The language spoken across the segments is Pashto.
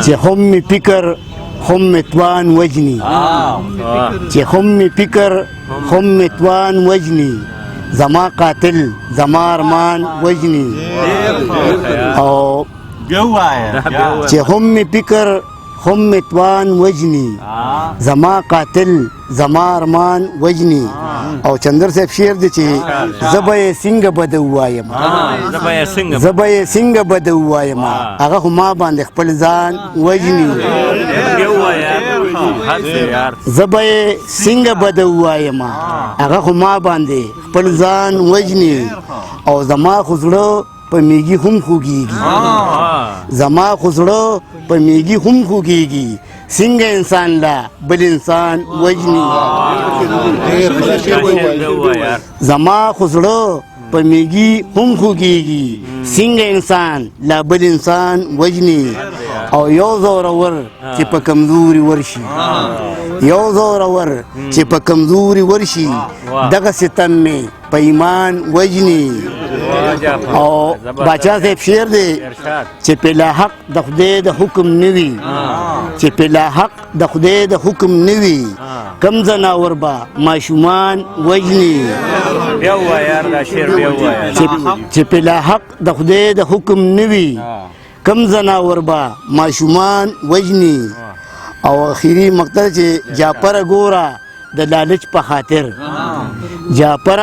چې هم می فکر هم می توان وجني چې هم می فکر هم می توان وجني زما قاتل زما ارمان وجني او چې هم می فکر هم می توان وجني زما قاتل زما ارمان وجني او چندر صاحب شعر دی چې زبې څنګه بد وایم زبې څنګه بد وایم هغه خو ما باندې خپل ځان وجني زبې څنګه بد وایم هغه خو ما باندې خپل ځان وجني او زما خو زړه په میږي هم خوږیږي زما خو زړه په میږي هم خوږیږي څنګه انسان لا بل انسان وجني زما خو زړه په میږي هم خوږیږي څنګه انسان لا بل انسان وجني او یو زورور چې په کمزوري ورشي یو زورور چې په کمزوري ورشي دغه ستم می په ایمان وجني او باچا صاحب شعر دی چې په لا حق د خدای د حکم نوي چې په لا حق د خدای د حکم نوي کم زناور با ماشومان وجني چې په لا حق د خدای د حکم نوي کم زناور با ماشومان وجني او اخیری مقطع چې جعفر ګورا د لالچ په خاطر جعفر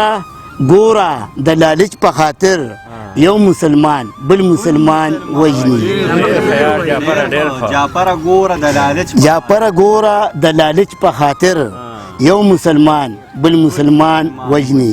ګورا د لالچ په خاطر یو مسلمان بل مسلمان وجني جعفر ګورا د لالچ په خاطر یو مسلمان بل مسلمان وجني